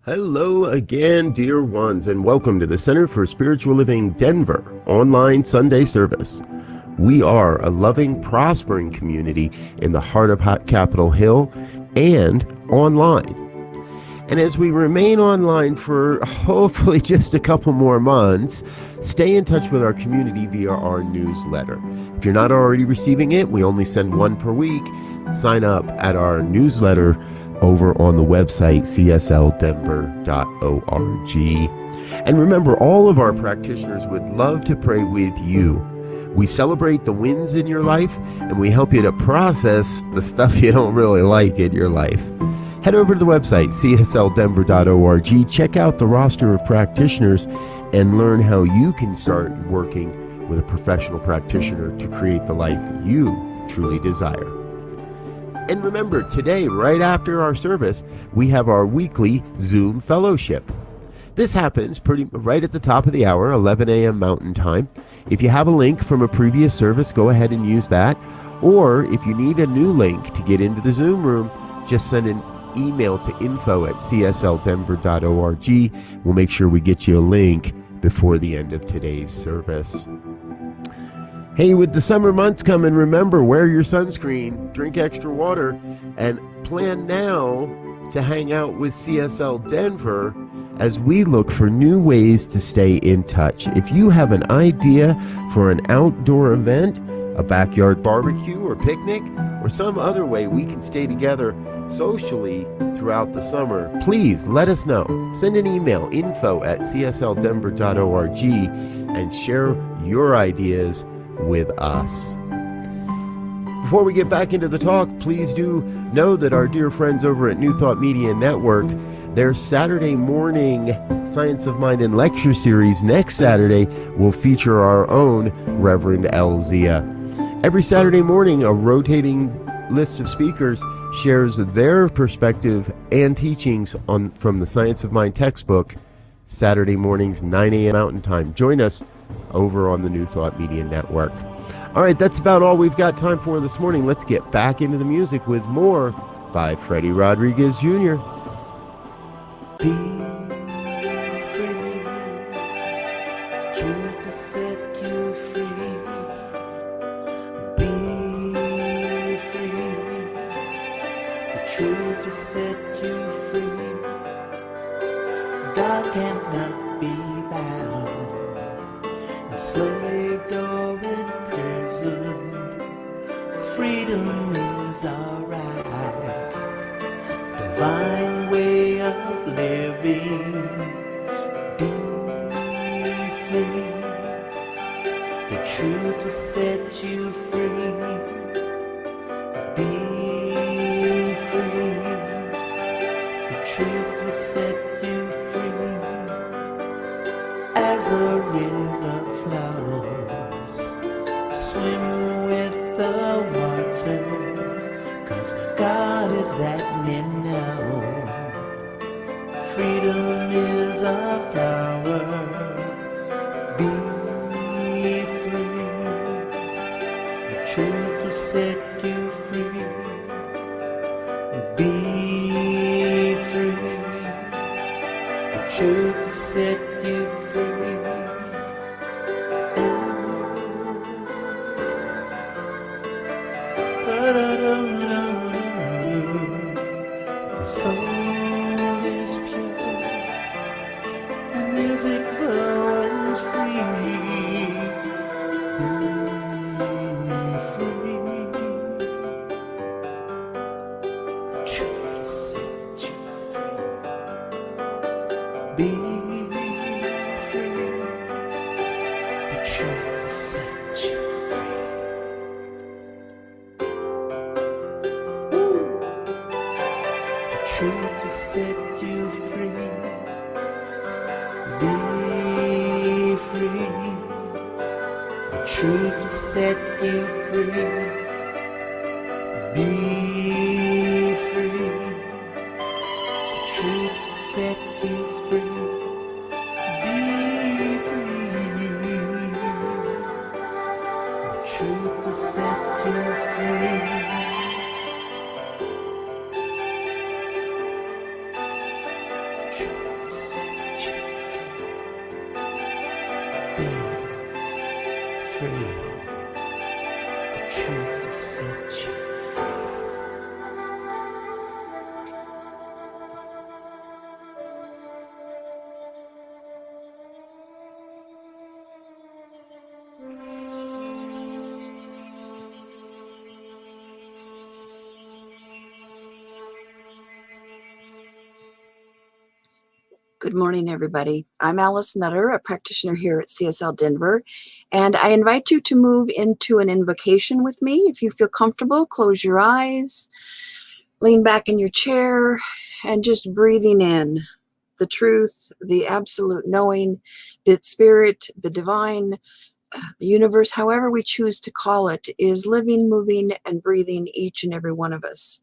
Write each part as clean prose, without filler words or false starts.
Hello again, dear ones, and welcome to the Center for Spiritual Living Denver online Sunday service. We are a loving, prospering community in the heart of Capitol Hill and online. And as we remain online for hopefully just a couple more months, stay in touch with our community via our newsletter. If you're not already receiving it, we only send one per week. Sign up at our newsletter over on the website csldenver.org. And remember, all of our practitioners would love to pray with you. We celebrate the wins in your life, and we help you to process the stuff you don't really like in your life. Head over to the website csldenver.org, check out the roster of practitioners, and learn how you can start working with a professional practitioner to create the life you truly desire. And remember, today, right after our service, we have our weekly Zoom fellowship. This happens right at the top of the hour, 11 a.m. Mountain Time. If you have a link from a previous service, go ahead and use that. Or if you need a new link to get into the Zoom room, just send an email to info@csldenver.org. We'll make sure we get you a link before the end of today's service. Hey, with the summer months coming, remember, wear your sunscreen, drink extra water, and plan now to hang out with CSL Denver as we look for new ways to stay in touch. If you have an idea for an outdoor event, a backyard barbecue or picnic, or some other way we can stay together socially throughout the summer, please let us know. Send an email, info@csldenver.org, and share your ideas with us. Before we get back into the talk, please do know that our dear friends over at New Thought Media Network, their Saturday morning Science of Mind and lecture series next Saturday will feature our own Reverend Elzia. Every Saturday morning, a rotating list of speakers shares their perspective and teachings from the Science of Mind textbook, Saturday mornings, 9 a.m. Mountain Time. Join us over on the New Thought Media Network. All right, that's about all we've got time for this morning. Let's get back into the music with more by Freddy Rodriguez Jr. Be free, truth will set you free. Be free, the truth will set you free. God cannot be bound, enslaved or imprisoned. Freedom is our right, divine way of living. Be free, the truth will set you free. Be free, the truth will set you free. As the river flows, swim with the water, 'cause God is that now. Freedom is a flower. Be free, the truth will set you free. Be free, the truth will set you free. The soul is pure, the music flows free. truth will set you free. The truth will set you free. Be free. The truth will set you free. Be free. The truth will set you free. Be free. The truth will set you free. Truth will set you free. Be free. The truth will set you free. Good morning, everybody. I'm Alice Nutter, a practitioner here at CSL Denver, and I invite you to move into an invocation with me. If you feel comfortable, close your eyes, lean back in your chair, and just breathing in the truth, the absolute knowing, that spirit, the divine, the universe, however we choose to call it, is living, moving, and breathing each and every one of us.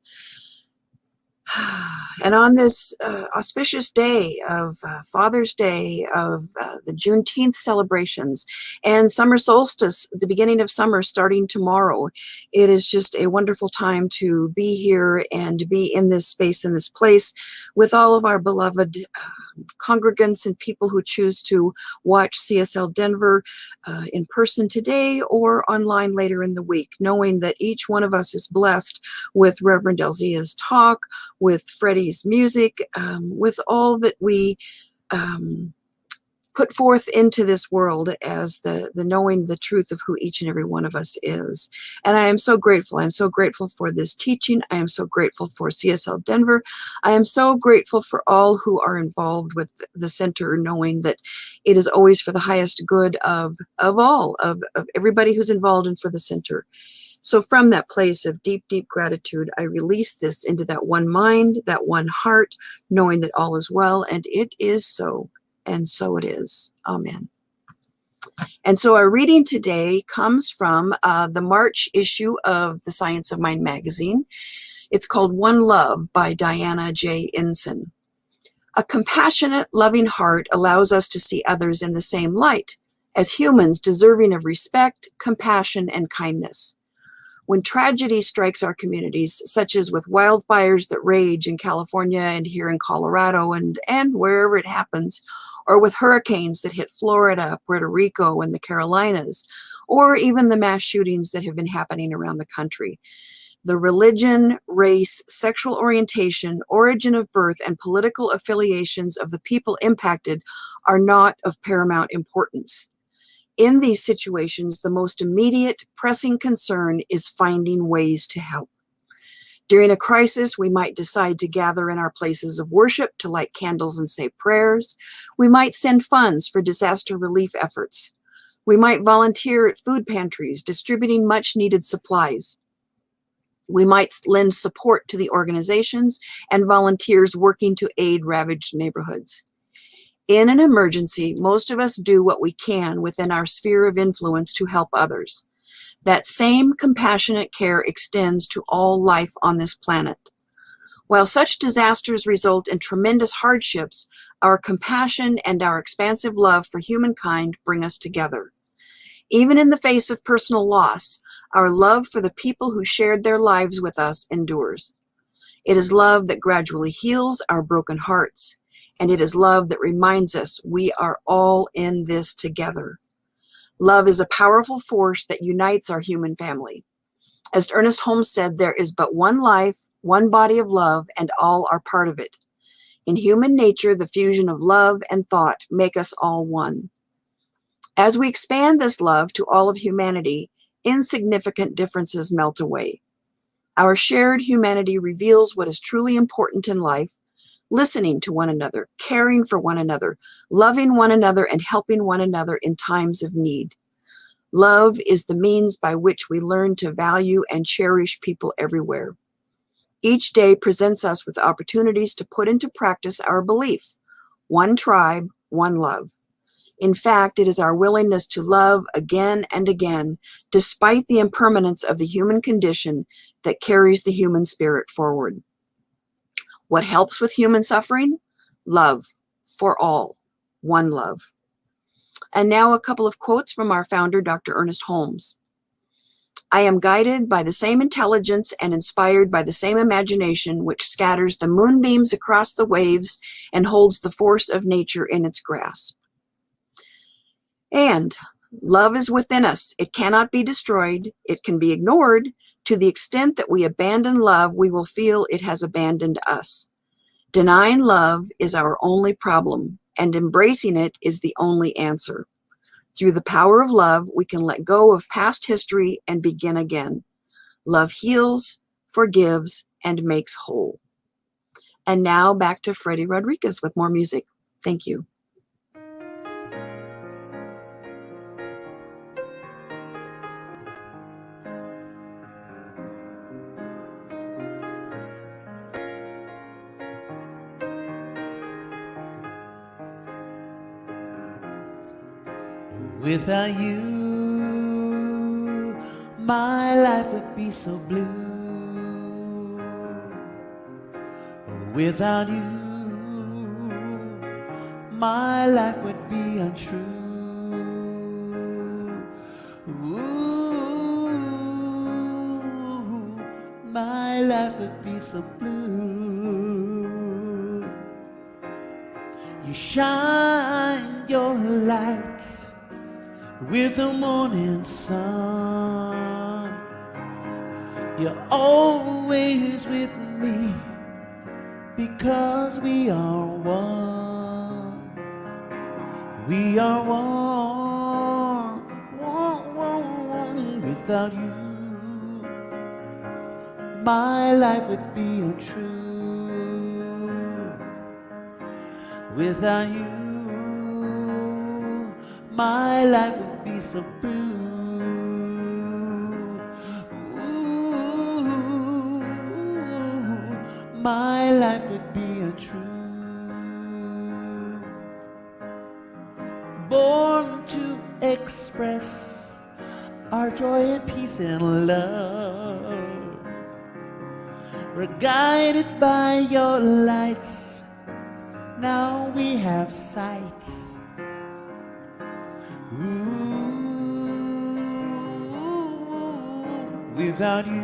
And on this auspicious day of Father's Day, of the Juneteenth celebrations, and summer solstice, the beginning of summer starting tomorrow, it is just a wonderful time to be here and be in this space, in this place, with all of our beloved congregants and people who choose to watch CSL Denver in person today or online later in the week, knowing that each one of us is blessed with Reverend Elzia's talk, with Freddy's music, with all that we put forth into this world as the knowing the truth of who each and every one of us is. And I am so grateful. I'm so grateful for this teaching. I am so grateful for CSL Denver. I am so grateful for all who are involved with the center, knowing that it is always for the highest good of everybody who's involved and for the center. So from that place of deep, deep gratitude, I release this into that one mind, that one heart, knowing that all is well, and it is so. And so it is. Amen. And so our reading today comes from the March issue of the Science of Mind magazine. It's called One Love by Diana J. Inson. A compassionate, loving heart allows us to see others in the same light, as humans deserving of respect, compassion, and kindness. When tragedy strikes our communities, such as with wildfires that rage in California and here in Colorado and wherever it happens, or with hurricanes that hit Florida, Puerto Rico, and the Carolinas, or even the mass shootings that have been happening around the country, the religion, race, sexual orientation, origin of birth, and political affiliations of the people impacted are not of paramount importance. In these situations, the most immediate, pressing concern is finding ways to help. During a crisis, we might decide to gather in our places of worship to light candles and say prayers. We might send funds for disaster relief efforts. We might volunteer at food pantries, distributing much-needed supplies. We might lend support to the organizations and volunteers working to aid ravaged neighborhoods. In an emergency, most of us do what we can within our sphere of influence to help others. That same compassionate care extends to all life on this planet. While such disasters result in tremendous hardships, our compassion and our expansive love for humankind bring us together. Even in the face of personal loss, our love for the people who shared their lives with us endures. It is love that gradually heals our broken hearts. And it is love that reminds us we are all in this together. Love is a powerful force that unites our human family. As Ernest Holmes said, there is but one life, one body of love, and all are part of it. In human nature, the fusion of love and thought make us all one. As we expand this love to all of humanity, insignificant differences melt away. Our shared humanity reveals what is truly important in life: listening to one another, caring for one another, loving one another, and helping one another in times of need. Love is the means by which we learn to value and cherish people everywhere. Each day presents us with opportunities to put into practice our belief: one tribe, one love. In fact, it is our willingness to love again and again, despite the impermanence of the human condition, that carries the human spirit forward. What helps with human suffering? Love for all, one love. And now a couple of quotes from our founder, Dr. Ernest Holmes. I am guided by the same intelligence and inspired by the same imagination which scatters the moonbeams across the waves and holds the force of nature in its grasp. And love is within us. It cannot be destroyed. It can be ignored. To the extent that we abandon love, we will feel it has abandoned us. Denying love is our only problem, and embracing it is the only answer. Through the power of love, we can let go of past history and begin again. Love heals, forgives, and makes whole. And now back to Freddy Rodriguez with more music. Thank you. Without you, my life would be so blue. Without you, my life would be untrue. Ooh, my life would be so blue. You shine your light with the morning sun. You're always with me because we are one. We are one, one, one, one. Without you, my life would be untrue. Without you, my life would be so blue. Ooh, my life would be untrue. Born to express our joy and peace and love. We're guided by your lights. Now we have sight. Ooh, without you,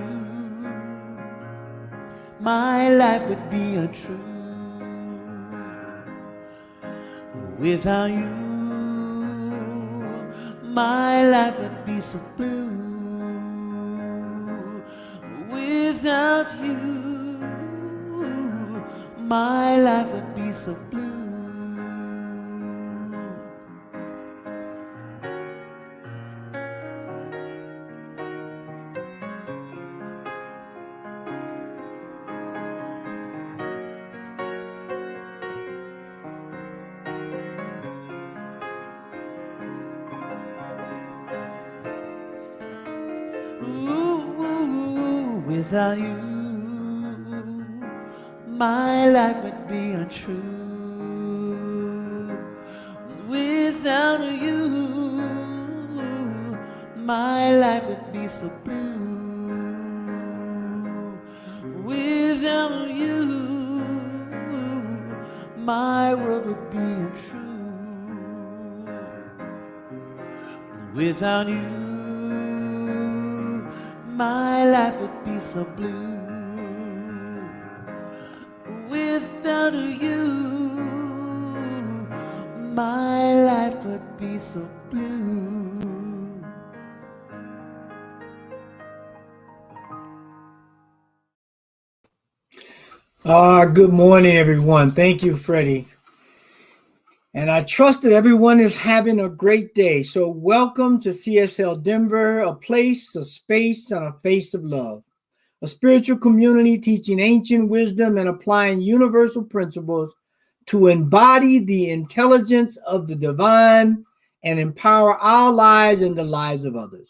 my life would be untrue. Without you, my life would be so blue. Without you, my life would be so blue. Without you, my life would be untrue. Without you, my life would be so blue. Without you, my world would be untrue. Without you, my life would be so blue. Without you, my life would be so blue. Good morning, everyone. Thank you, Freddy. And I trust that everyone is having a great day. So welcome to CSL Denver, a place, a space, and a face of love. A spiritual community teaching ancient wisdom and applying universal principles to embody the intelligence of the divine and empower our lives and the lives of others.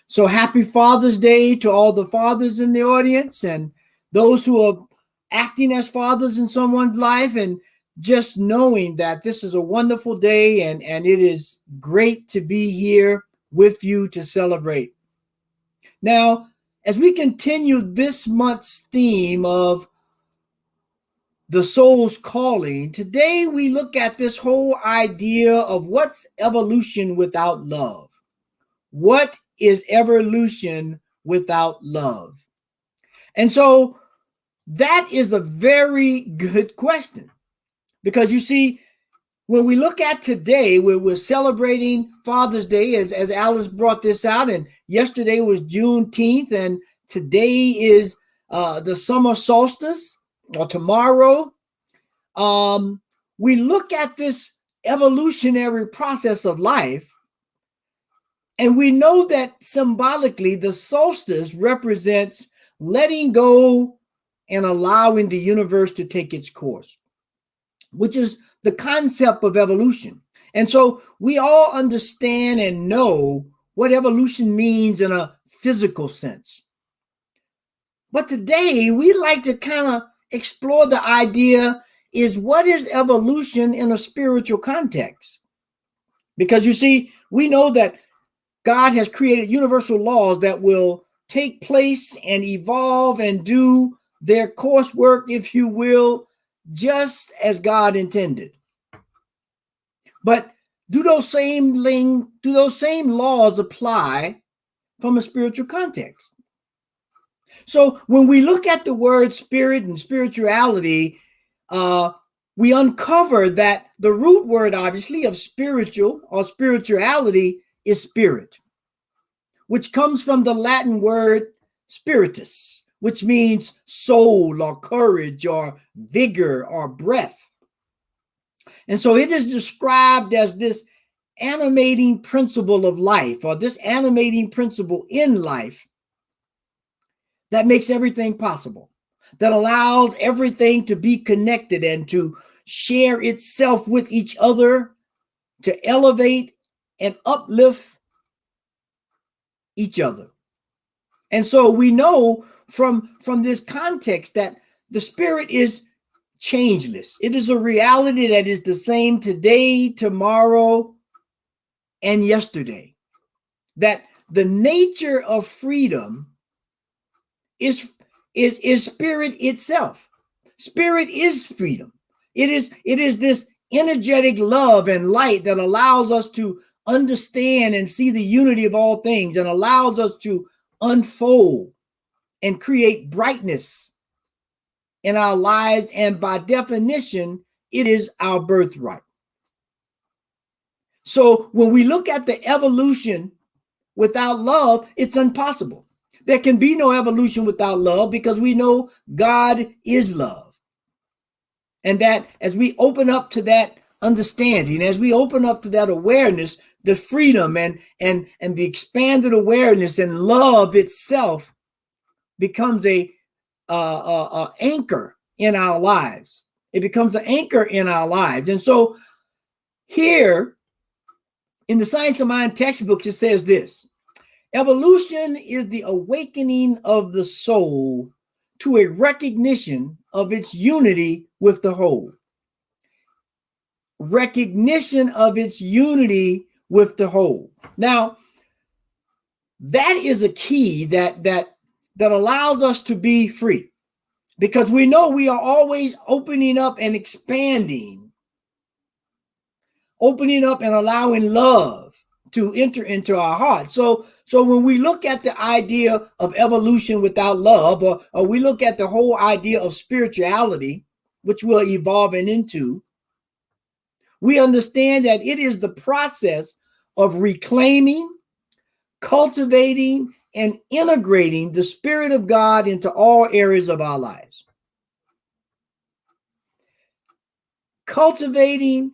So happy Father's Day to all the fathers in the audience and those who are acting as fathers in someone's life, and just knowing that this is a wonderful day and it is great to be here with you to celebrate. Now, as we continue this month's theme of the soul's calling, today we look at this whole idea of what's evolution without love. What is evolution without love? And so that is a very good question, because you see, when we look at today, we're celebrating Father's Day, as Alice brought this out, and yesterday was Juneteenth, and today is the summer solstice, or tomorrow. We look at this evolutionary process of life, and we know that symbolically the solstice represents letting go and allowing the universe to take its course, which is the concept of evolution. And so we all understand and know what evolution means in a physical sense. But today we like to kind of explore the idea is, what is evolution in a spiritual context? Because you see, we know that God has created universal laws that will take place and evolve and do their coursework, if you will, just as God intended. But do those same laws apply from a spiritual context? So when we look at the word spirit and spirituality, we uncover that the root word, obviously, of spiritual or spirituality is spirit, which comes from the Latin word spiritus, which means soul or courage or vigor or breath. And so it is described as this animating principle of life, or this animating principle in life that makes everything possible, that allows everything to be connected and to share itself with each other, to elevate and uplift each other. And so we know from this context that the spirit is changeless. It is a reality that is the same today, tomorrow, and yesterday. That the nature of freedom is spirit itself. Spirit is freedom. It is this energetic love and light that allows us to understand and see the unity of all things, and allows us to unfold and create brightness in our lives. And by definition, it is our birthright. So when we look at the evolution without love, it's impossible. There can be no evolution without love, because we know God is love. And that as we open up to that understanding, as we open up to that awareness, the freedom and the expanded awareness and love itself becomes a anchor in our lives. It becomes an anchor in our lives. And so here in the Science of Mind textbook, it says this: evolution is the awakening of the soul to a recognition of its unity with the whole. Recognition of its unity with the whole. Now, that is a key that allows us to be free, because we know we are always opening up and expanding, opening up and allowing love to enter into our hearts. So when we look at the idea of evolution without love, or we look at the whole idea of spirituality, which we're evolving into, we understand that it is the process of reclaiming, cultivating, and integrating the Spirit of God into all areas of our lives. Cultivating,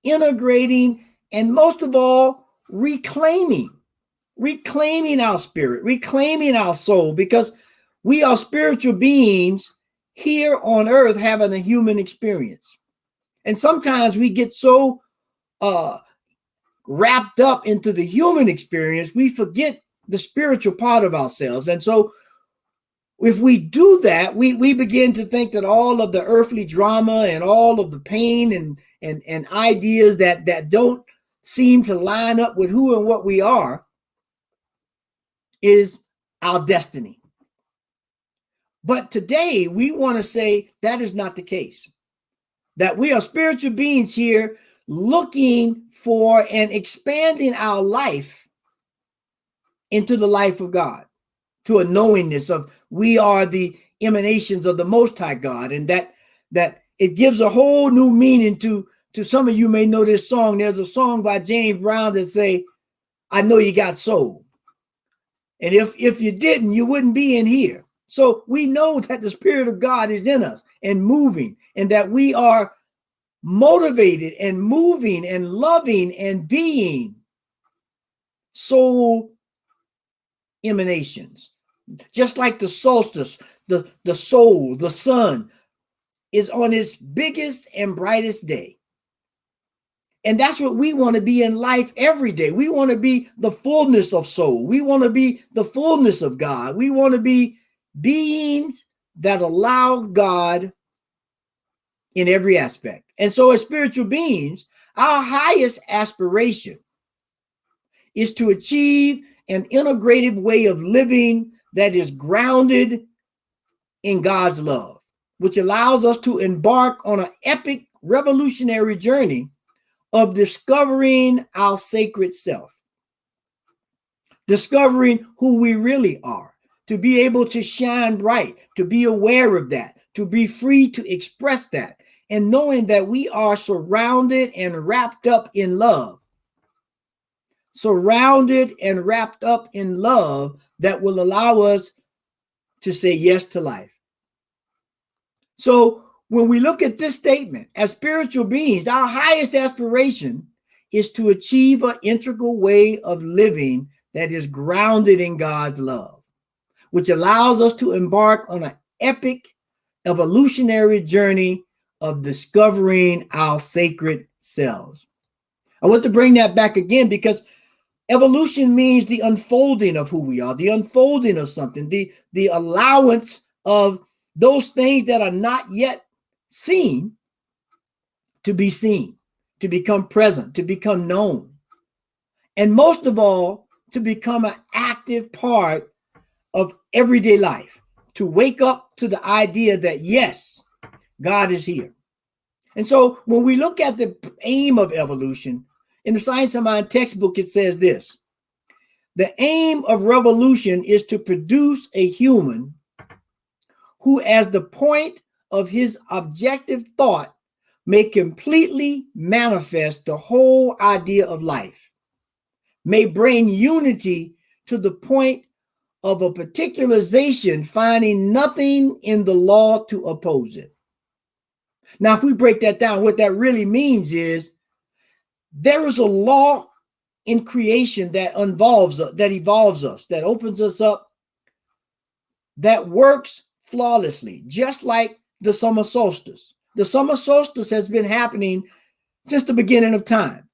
integrating, and most of all, reclaiming our spirit, reclaiming our soul, because we are spiritual beings here on earth having a human experience. And sometimes we get so wrapped up into the human experience, we forget the spiritual part of ourselves. And so if we do that, we begin to think that all of the earthly drama and all of the pain and ideas that don't seem to line up with who and what we are is our destiny. But today we want to say that is not the case. That we are spiritual beings here looking for and expanding our life into the life of God, to a knowingness of we are the emanations of the Most High God, and that it gives a whole new meaning to some of you may know this song. There's a song by James Brown that say, I know you got soul. And if you didn't, you wouldn't be in here. So we know that the Spirit of God is in us and moving, and that we are motivated and moving and loving and being soul emanations. Just like the solstice, the soul, the sun is on its biggest and brightest day. And that's what we want to be in life every day. We want to be the fullness of soul. We want to be the fullness of God. We want to be beings that allow God in every aspect. And so as spiritual beings, our highest aspiration is to achieve an integrative way of living that is grounded in God's love, which allows us to embark on an epic revolutionary journey of discovering our sacred self, discovering who we really are, to be able to shine bright, to be aware of that, to be free to express that, and knowing that we are surrounded and wrapped up in love. Surrounded and wrapped up in love that will allow us to say yes to life. So when we look at this statement, as spiritual beings, our highest aspiration is to achieve an integral way of living that is grounded in God's love, which allows us to embark on an epic evolutionary journey of discovering our sacred selves. I want to bring that back again because evolution means the unfolding of who we are, the unfolding of something, the allowance of those things that are not yet seen to be seen, to become present, to become known, and most of all, to become an active part of everyday life, to wake up to the idea that yes, God is here. And so when we look at the aim of evolution, in the Science of Mind textbook, it says this: the aim of revolution is to produce a human who, as the point of his objective thought, may completely manifest the whole idea of life, may bring unity to the point of a particularization, finding nothing in the law to oppose it. Now, if we break that down, what that really means is there is a law in creation that evolves us, that opens us up, that works flawlessly, just like the summer solstice. The summer solstice has been happening since the beginning of time.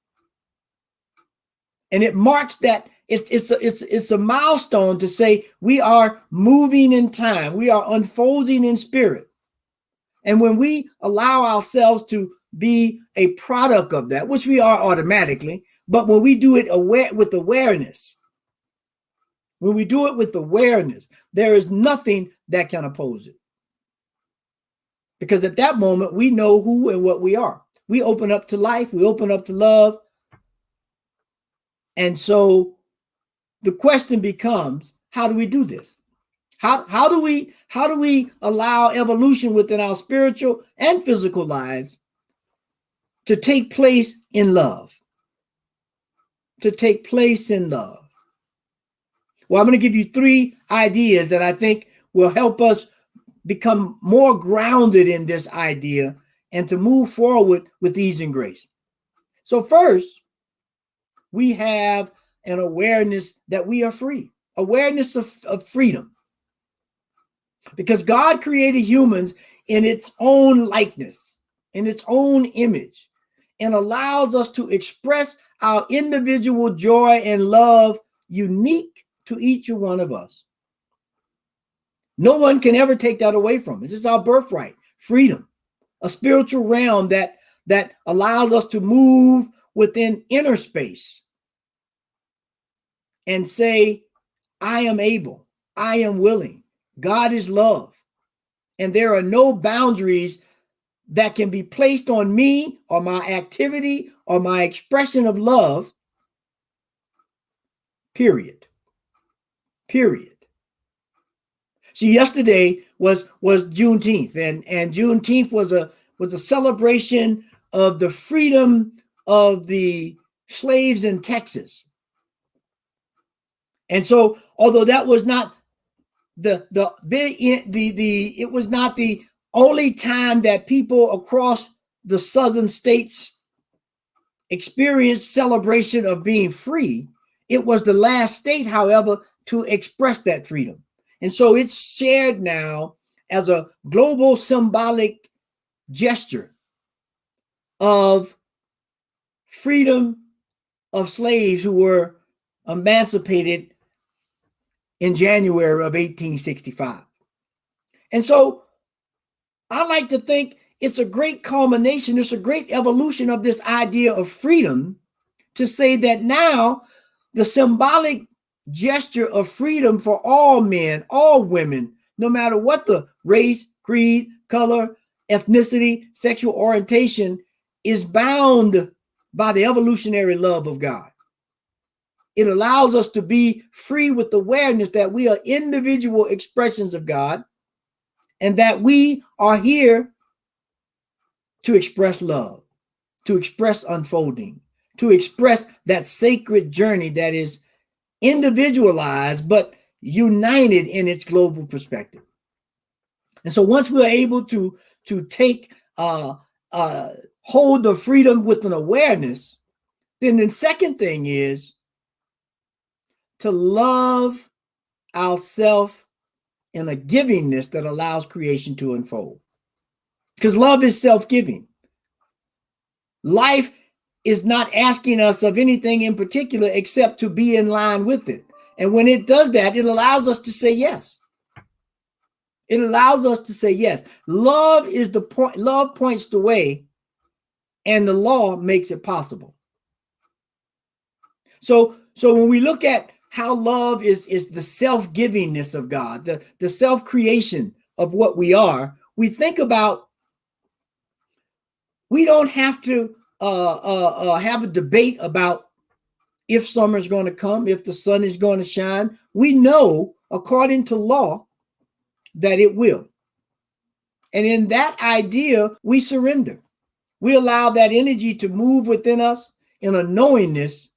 And it marks that it's a milestone to say we are moving in time, we are unfolding in spirit. And when we allow ourselves to be a product of that, which we are automatically, but when we do it with awareness, there is nothing that can oppose it. Because at that moment, we know who and what we are. We open up to life, we open up to love. And so the question becomes, how do we do this? How do we allow evolution within our spiritual and physical lives to take place in love? To take place in love. Well, I'm going to give you 3 ideas that I think will help us become more grounded in this idea and to move forward with ease and grace. So first, we have an awareness that we are free, awareness of freedom. Because God created humans in its own likeness, in its own image, and allows us to express our individual joy and love unique to each one of us. No one can ever take that away from us. It's our birthright, freedom, a spiritual realm that allows us to move within inner space and say, I am able, I am willing. God is love. And there are no boundaries that can be placed on me or my activity or my expression of love, period. Period. See, yesterday was Juneteenth, and Juneteenth was a celebration of the freedom of the slaves in Texas. And so, although that was not it was not the only time that people across the southern states experienced celebration of being free, it was the last state, however, to express that freedom. And so it's shared now as a global symbolic gesture of freedom of slaves who were emancipated in January of 1865. And so I like to think it's a great culmination, it's a great evolution of this idea of freedom to say that now the symbolic gesture of freedom for all men, all women, no matter what the race, creed, color, ethnicity, sexual orientation, is bound by the evolutionary love of God. It allows us to be free with awareness that we are individual expressions of God and that we are here to express love, to express unfolding, to express that sacred journey that is individualized but united in its global perspective. And so once we're able to take hold of freedom with an awareness, then the second thing is to love ourselves in a givingness that allows creation to unfold. Because love is self-giving. Life is not asking us of anything in particular except to be in line with it. And when it does that, it allows us to say yes. It allows us to say yes. Love is the point. Love points the way, and the law makes it possible. So when we look at how love is the self-givingness of God, the self-creation of what we are, we think about, we don't have to have a debate about if summer is going to come, if the sun is going to shine. We know, according to law, that it will. And in that idea, we surrender. We allow that energy to move within us in a knowingness,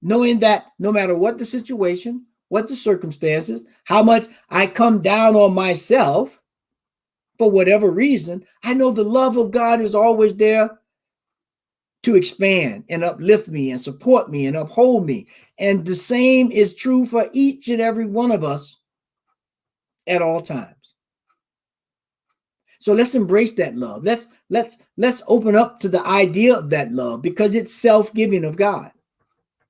knowing that no matter what the situation, what the circumstances, how much I come down on myself for whatever reason, I know the love of God is always there to expand and uplift me and support me and uphold me. And the same is true for each and every one of us at all times. So let's embrace that love. Let's open up to the idea of that love, because it's self-giving of God.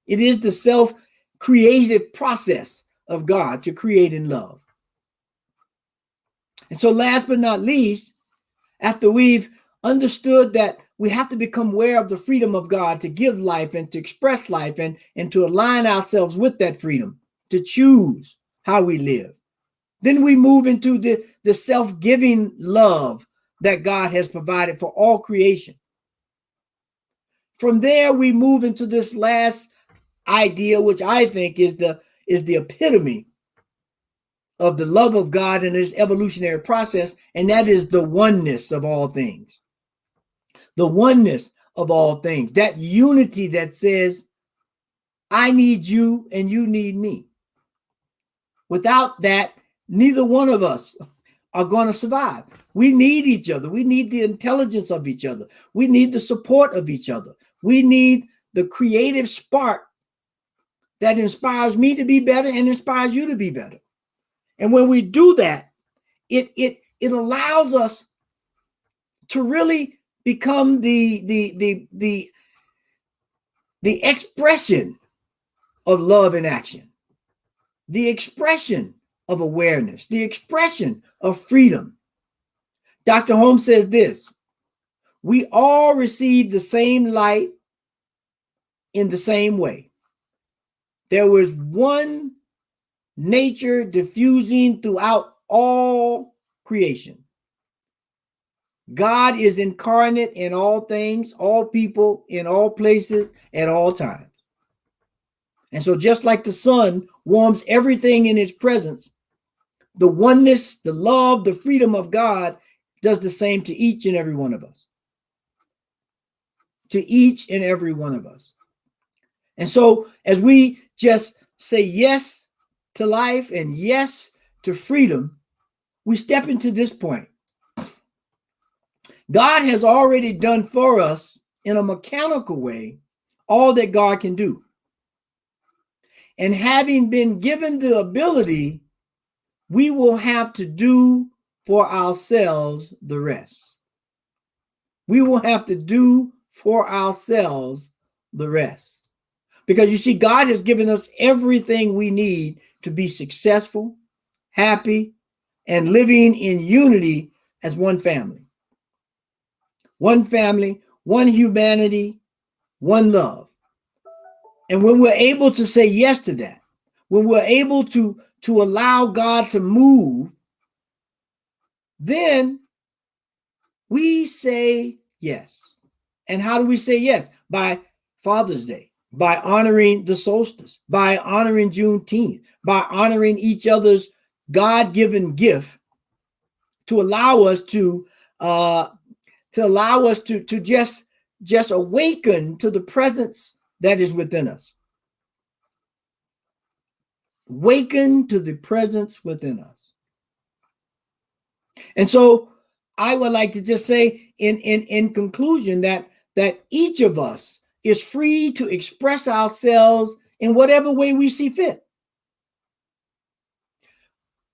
It is the self-creative process of God to create in love. And so last but not least, after we've understood that we have to become aware of the freedom of God to give life and to express life and to align ourselves with that freedom, to choose how we live, then we move into the self-giving love that God has provided for all creation. From there, we move into this last idea, which I think is the epitome of the love of God and its evolutionary process, and that is the oneness of all things. The oneness of all things, that unity that says, I need you and you need me. Without that, neither one of us are going to survive. We need each other. We need the intelligence of each other. We need the support of each other. We need the creative spark that inspires me to be better and inspires you to be better. And when we do that, it allows us to really become the the expression of love in action, the expression of awareness, the expression of freedom. Dr. Holmes says this: we all receive the same light in the same way. There was one nature diffusing throughout all creation. God is incarnate in all things, all people, in all places, at all times. And so just like the sun warms everything in its presence, the oneness, the love, the freedom of God does the same to each and every one of us. To each and every one of us. And so as we just say yes to life and yes to freedom, we step into this point. God has already done for us in a mechanical way all that God can do. And having been given the ability, we will have to do for ourselves the rest. We will have to do for ourselves the rest. Because you see, God has given us everything we need to be successful, happy, and living in unity as one family. One family, one humanity, one love. And when we're able to say yes to that, when we're able to allow God to move, then we say yes. And how do we say yes? By Father's Day, by honoring the solstice, by honoring Juneteenth, by honoring each other's God-given gift to allow us to just awaken to the presence that is within us. Awaken to the presence within us. And so I would like to just say in conclusion that each of us is free to express ourselves in whatever way we see fit.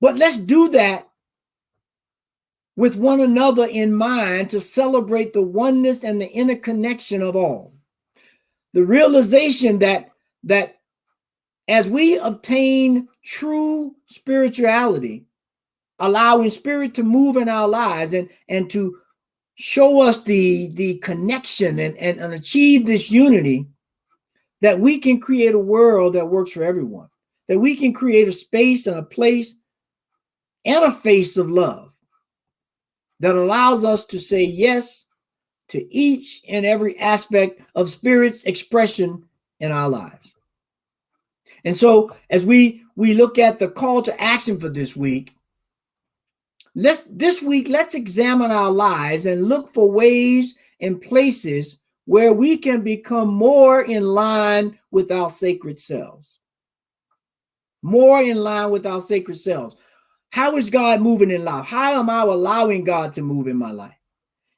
But let's do that with one another in mind to celebrate the oneness and the interconnection of all. The realization that as we obtain true spirituality, allowing spirit to move in our lives and to show us the connection and achieve this unity, that we can create a world that works for everyone, that we can create a space and a place and a face of love that allows us to say yes to each and every aspect of spirit's expression in our lives. And so as we look at the call to action for this week, let's examine our lives and look for ways and places where we can become more in line with our sacred selves. More in line with our sacred selves. How is God moving in life? How am I allowing God to move in my life?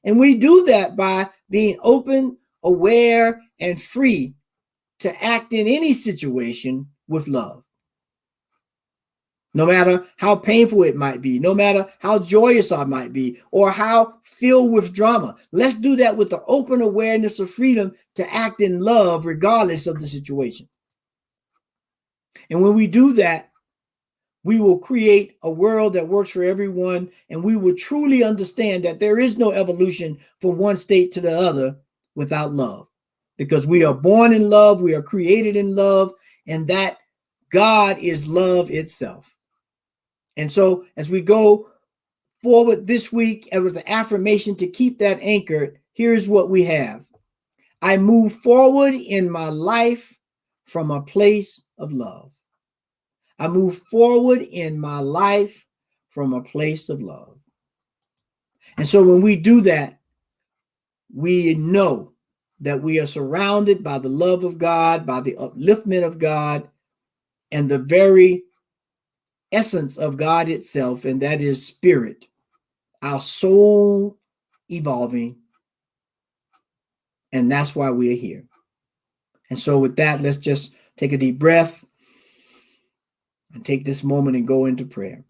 And we do that by being open, aware, and free to act in any situation with love. No matter how painful it might be, no matter how joyous I might be, or how filled with drama. Let's do that with the open awareness of freedom to act in love regardless of the situation. And when we do that, we will create a world that works for everyone, and we will truly understand that there is no evolution from one state to the other without love. Because we are born in love, we are created in love, and that God is love itself. And so as we go forward this week and with the affirmation to keep that anchored, here's what we have. I move forward in my life from a place of love. I move forward in my life from a place of love. And so when we do that, we know that we are surrounded by the love of God, by the upliftment of God, and the very essence of God itself, and that is spirit, our soul evolving. And that's why we are here. And so with that, let's just take a deep breath and take this moment and go into prayer.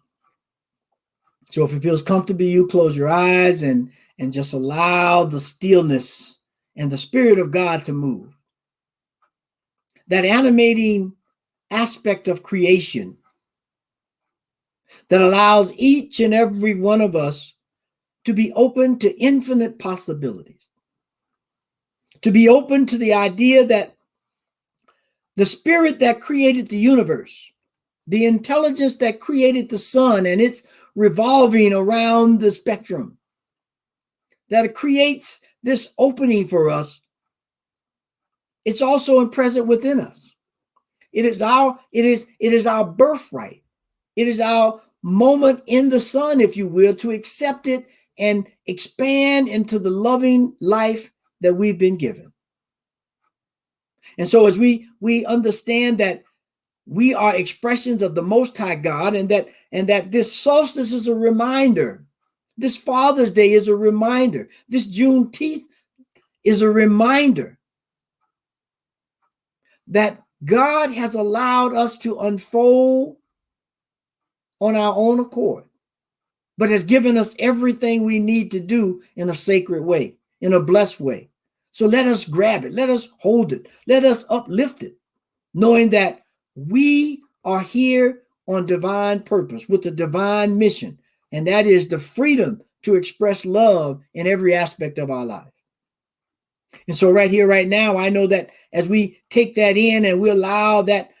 So if it feels comfortable, you close your eyes and just allow the stillness and the Spirit of God to move. that animating aspect of creation that allows each and every one of us to be open to infinite possibilities, to be open to the idea that the spirit that created the universe, the intelligence that created the sun and it's revolving around the spectrum, that it creates this opening for us, it's also present within us. It is our birthright. It is our moment in the sun, if you will, to accept it and expand into the loving life that we've been given. And so as we understand that we are expressions of the Most High God, and that this solstice is a reminder, this Father's Day is a reminder, this Juneteenth is a reminder that God has allowed us to unfold on our own accord, but has given us everything we need to do in a sacred way, in a blessed way. So let us grab it, let us hold it, let us uplift it, knowing that we are here on divine purpose with a divine mission, and that is the freedom to express love in every aspect of our life. And so right here, right now, I know that as we take that in and we allow that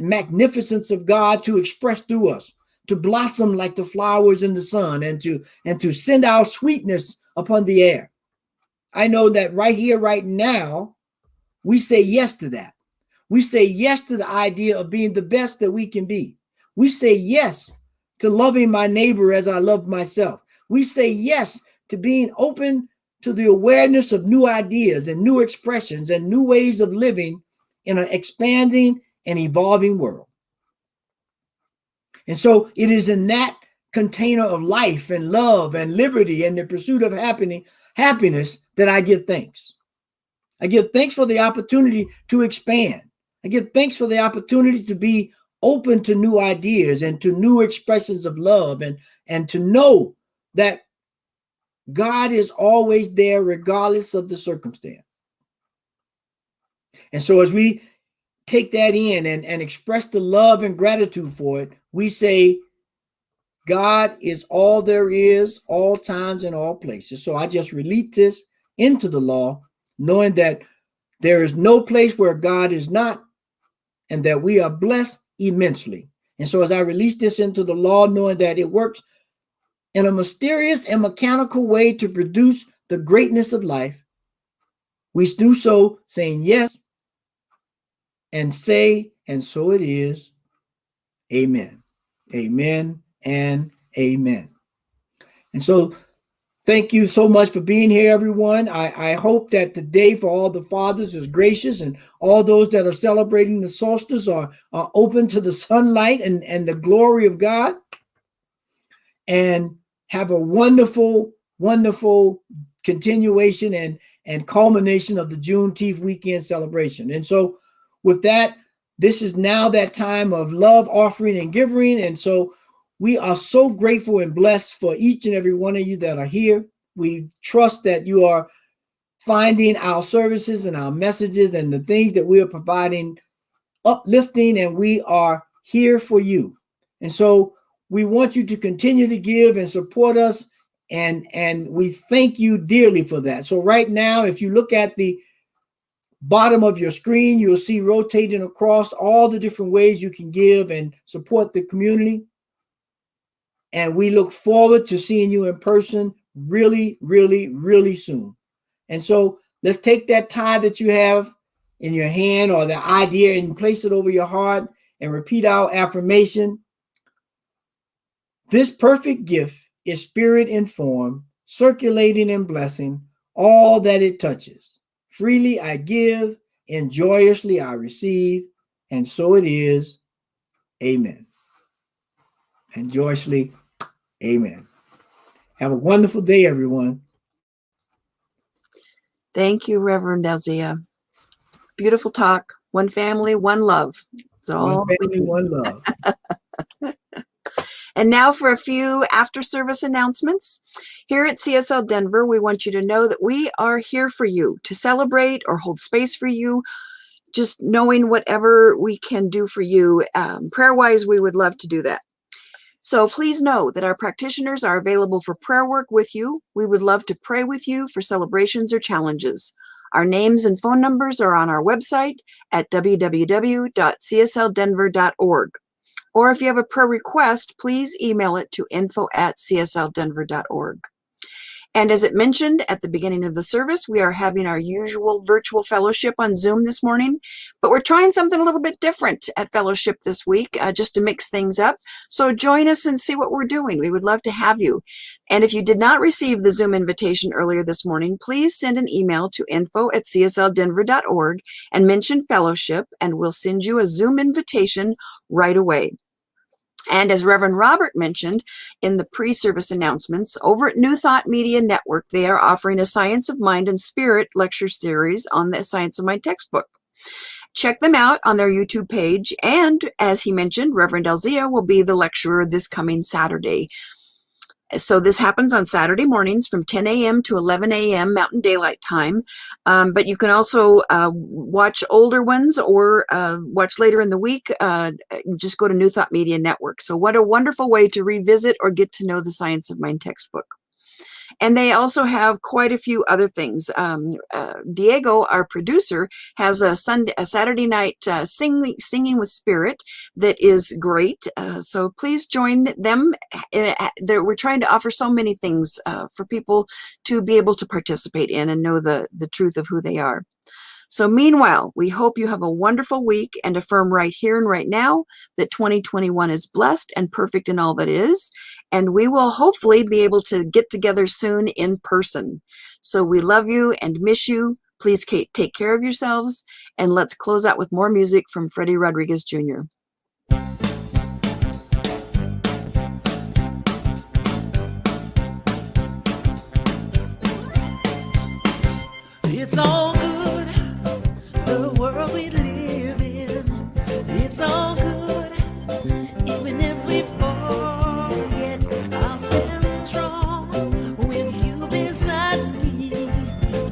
magnificence of God to express through us, to blossom like the flowers in the sun, and to send our sweetness upon the air, I know that right here, right now, we say yes to that. We say yes to the idea of being the best that we can be. We say yes to loving my neighbor as I love myself. We say yes to being open to the awareness of new ideas and new expressions and new ways of living in an expanding and evolving world. And so it is in that container of life and love and liberty and the pursuit of happiness that I give thanks. I give thanks for the opportunity to expand. I give thanks for the opportunity to be open to new ideas and to new expressions of love, and to know that God is always there regardless of the circumstance. And so as we take that in and express the love and gratitude for it, we say, God is all there is, all times and all places. So I just release this into the law, knowing that there is no place where God is not, and that we are blessed immensely. And so as I release this into the law, knowing that it works in a mysterious and mechanical way to produce the greatness of life, we do so saying yes and say, and so it is. Amen. Amen and amen. And so thank you so much for being here, everyone. I hope that the day for all the fathers is gracious, and all those that are celebrating the solstice are open to the sunlight and the glory of God, and have a wonderful, wonderful continuation and culmination of the Juneteenth weekend celebration. And so with that, this is now that time of love, offering, and giving. And so we are so grateful and blessed for each and every one of you that are here. We trust that you are finding our services and our messages and the things that we are providing uplifting, and we are here for you. And so we want you to continue to give and support us, and we thank you dearly for that. So right now, if you look at the bottom of your screen, you'll see rotating across all the different ways you can give and support the community. And we look forward to seeing you in person really, really, really soon. And so let's take that tie that you have in your hand, or the idea, and place it over your heart and repeat our affirmation. This perfect gift is spirit in form, circulating and blessing all that it touches. Freely I give, and joyously I receive, and so it is. Amen. And joyously, amen. Have a wonderful day, everyone. Thank you, Reverend Elzia. Beautiful talk. One family, one love. It's all one family, one love. And now for a few after-service announcements. Here at CSL Denver, we want you to know that we are here for you to celebrate or hold space for you just knowing whatever we can do for you. Prayer-wise, we would love to do that. So please know that our practitioners are available for prayer work with you. We would love to pray with you for celebrations or challenges. Our names and phone numbers are on our website at www.csldenver.org. Or if you have a prayer request, please email it to info@csldenver.org. And as it mentioned at the beginning of the service, we are having our usual virtual fellowship on Zoom this morning, but we're trying something a little bit different at fellowship this week, just to mix things up. So join us and see what we're doing. We would love to have you. And if you did not receive the Zoom invitation earlier this morning, please send an email to info@csldenver.org and mention fellowship, and we'll send you a Zoom invitation right away. And as Reverend Robert mentioned in the pre-service announcements, over at New Thought Media Network, they are offering a Science of Mind and Spirit lecture series on the Science of Mind textbook. Check them out on their YouTube page. And as he mentioned, Reverend Elzia will be the lecturer this coming Saturday. So this happens on Saturday mornings from 10 a.m. to 11 a.m. Mountain Daylight Time. But you can also watch older ones or watch later in the week. Just go to New Thought Media Network. So what a wonderful way to revisit or get to know the Science of Mind textbook. And they also have quite a few other things. Diego, our producer, has a Saturday night singing with Spirit that is great. So please join them. We're trying to offer so many things for people to be able to participate in and know the truth of who they are. So meanwhile, we hope you have a wonderful week and affirm right here and right now that 2021 is blessed and perfect in all that is. And we will hopefully be able to get together soon in person. So we love you and miss you. Please take care of yourselves. And let's close out with more music from Freddy Rodriguez Jr. It's all good. The world we live in, it's all good. Even if we forget, I'll stand strong with you beside me.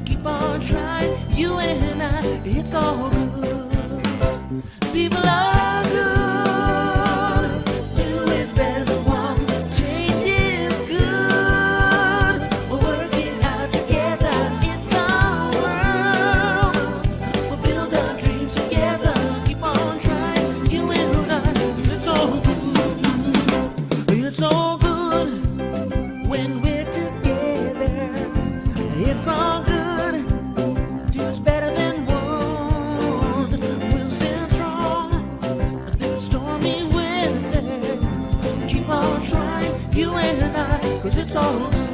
Keep on trying, you and I, it's all good. People are good. Two is better than one. Change is good. We'll work it out together. It's our world. We'll build our dreams together. Keep on trying, you and I. It's all good. It's all good when we're together. It's all good. Two's better than one. We'll stand strong through stormy weather. Keep on trying, you and I, 'cause it's all good.